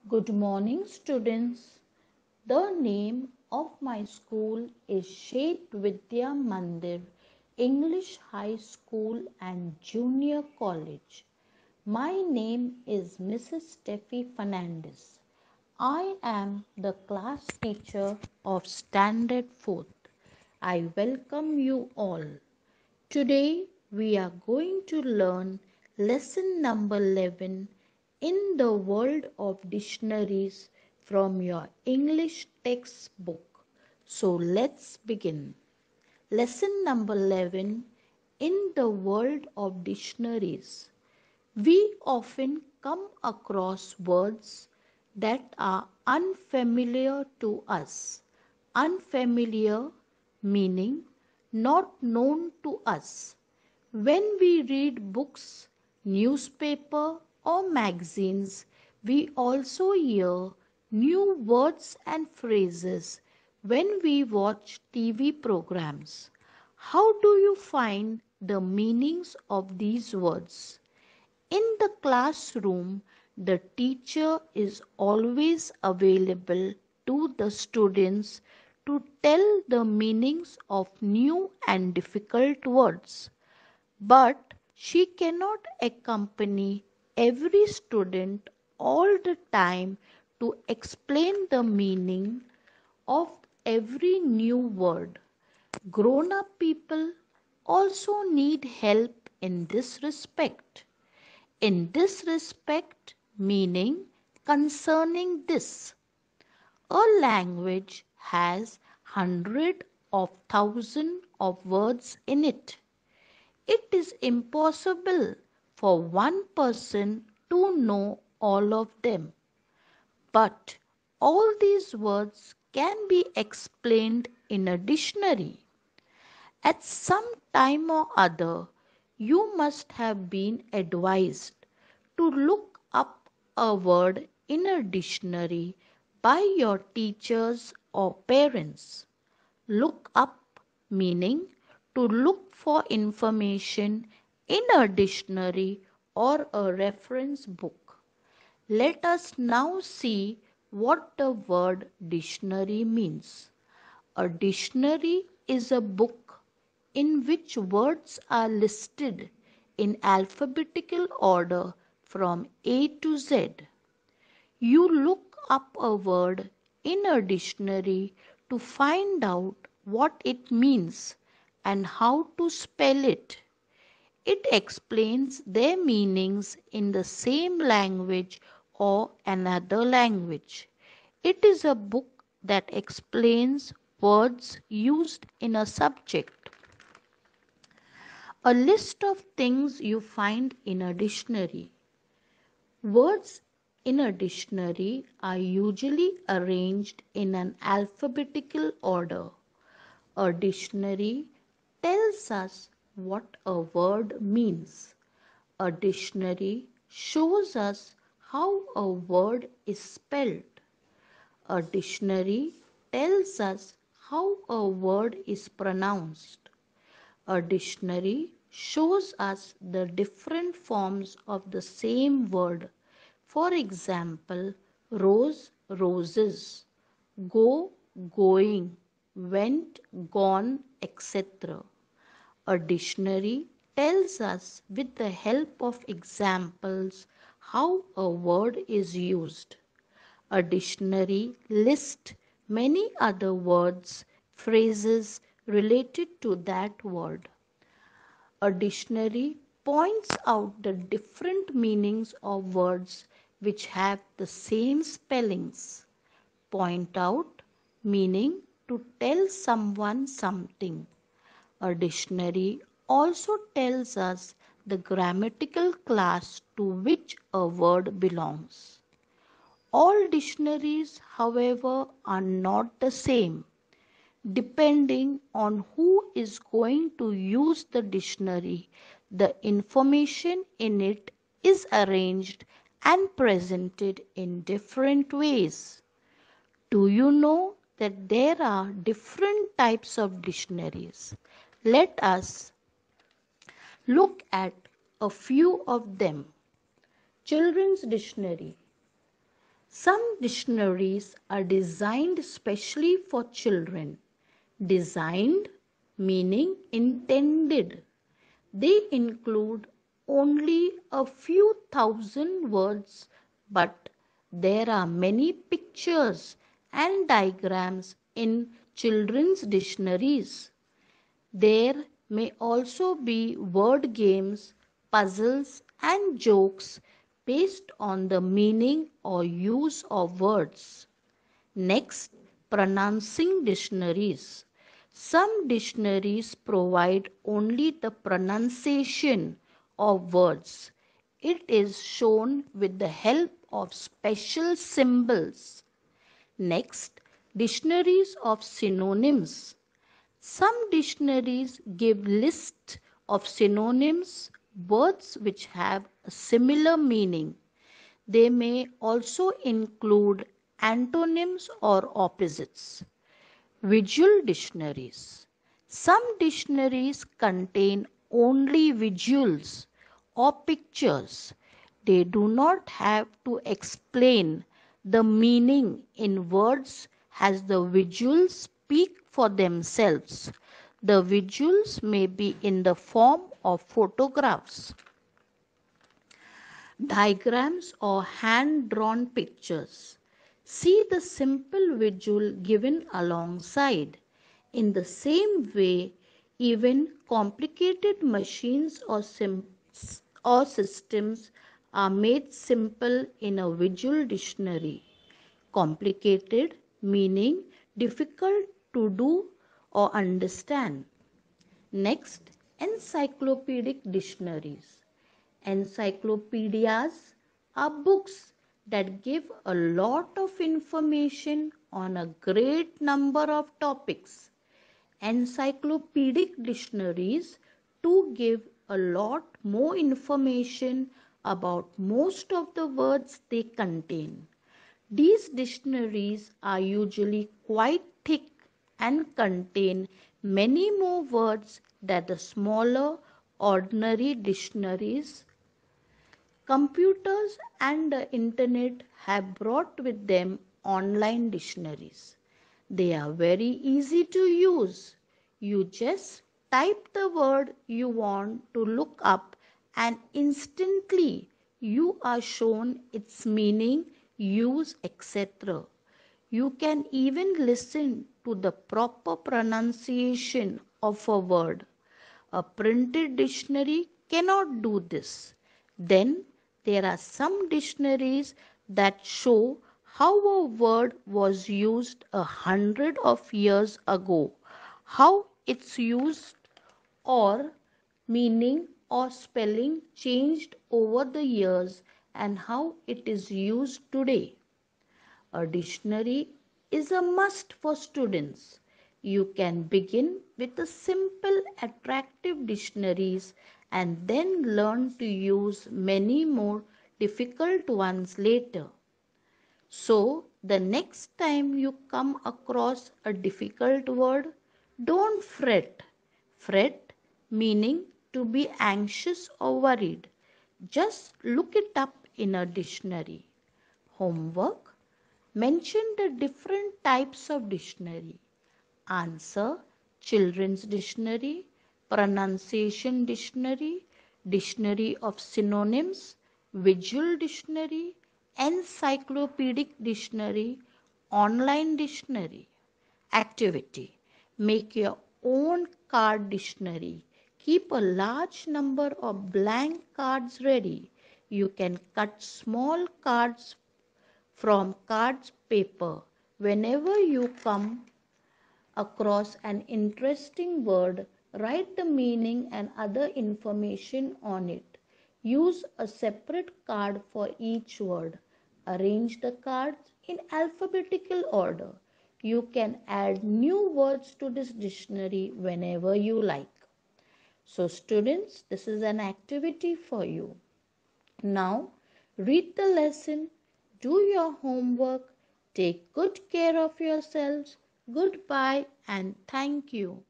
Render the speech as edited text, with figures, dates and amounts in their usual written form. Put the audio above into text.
Good morning, students. The name of my school is Shet Vidya Mandir English High School and Junior College. My name is Mrs. Steffi Fernandez. I am the class teacher of Standard 4th. I welcome you all. Today we are going to learn lesson number 11 in the world of dictionaries from your English textbook. So let's begin. Lesson number 11 in the world of dictionaries. We often come across words that are unfamiliar to us. Unfamiliar meaning not known to us. When we read books, newspaper or magazines, we also hear new words and phrases when we watch TV programs. How do you find the meanings of these words? In the classroom, the teacher is always available to the students to tell the meanings of new and difficult words. But she cannot accompany every student all the time to explain the meaning of every new word. Grown up people also need help in this respect. In this respect, meaning concerning this, a language has hundred of thousands of words in it. It is impossible for one person to know all of them. But all these words can be explained in a dictionary. At some time or other, you must have been advised to look up a word in a dictionary by your teachers or parents. Look up meaning to look for information in a dictionary or a reference book. Let us now see what the word dictionary means. A dictionary is a book in which words are listed in alphabetical order from A to Z. You look up a word in a dictionary to find out what it means and how to spell it. It explains their meanings in the same language or another language. It is a book that explains words used in a subject. A list of things you find in a dictionary. Words in a dictionary are usually arranged in an alphabetical order. A dictionary tells us what a word means. A dictionary shows us how a word is spelled. A dictionary tells us how a word is pronounced. A dictionary shows us the different forms of the same word. For example, rose, roses, go, going, went, gone, etc. A dictionary tells us with the help of examples how a word is used. A dictionary lists many other words, phrases related to that word. A dictionary points out the different meanings of words which have the same spellings. Point out meaning to tell someone something. A dictionary also tells us the grammatical class to which a word belongs. All dictionaries, however, are not the same. Depending on who is going to use the dictionary, the information in it is arranged and presented in different ways. Do you know that there are different types of dictionaries? Let us look at a few of them. Children's Dictionary. Some dictionaries are designed specially for children. Designed meaning intended. They include only a few thousand words, but there are many pictures and diagrams in children's dictionaries. There may also be word games, puzzles, and jokes based on the meaning or use of words. Next, pronouncing dictionaries. Some dictionaries provide only the pronunciation of words. It is shown with the help of special symbols. Next, dictionaries of synonyms. Some dictionaries give lists of synonyms, words which have a similar meaning. They may also include antonyms or opposites. Visual dictionaries. Some dictionaries contain only visuals or pictures. They do not have to explain the meaning in words as the visuals speak for themselves. The visuals may be in the form of photographs, diagrams, or hand-drawn pictures. See the simple visual given alongside. In the same way, even complicated machines or systems are made simple in a visual dictionary. Complicated meaning difficult to do or understand. Next, encyclopedic dictionaries. Encyclopedias are books that give a lot of information on a great number of topics. Encyclopedic dictionaries too give a lot more information about most of the words they contain. These dictionaries are usually quite thick and contain many more words than the smaller ordinary dictionaries. Computers and the internet have brought with them online dictionaries. They are very easy to use. You just type the word you want to look up and instantly you are shown its meaning, use, etc. You can even listen to the proper pronunciation of a word. A printed dictionary cannot do this. Then there are some dictionaries that show how a word was used 100 of years ago, how its used or meaning or spelling changed over the years, and how it is used today. A dictionary is a must for students. You can begin with the simple, attractive dictionaries and then learn to use many more difficult ones later. So, the next time you come across a difficult word, don't fret. Fret meaning to be anxious or worried. Just look it up in a dictionary. Homework. Mention the different types of dictionary. Answer: Children's Dictionary, Pronunciation Dictionary, Dictionary of Synonyms, Visual Dictionary, Encyclopedic Dictionary, Online Dictionary. Activity: Make your own card dictionary. Keep a large number of blank cards ready. You can cut small cards from cards paper. Whenever you come across an interesting word, write the meaning and other information on it. Use a separate card for each word. Arrange the cards in alphabetical order. You can add new words to this dictionary whenever you like. So students, this is an activity for you. Now, read the lesson, do your homework, take good care of yourselves. Goodbye and thank you.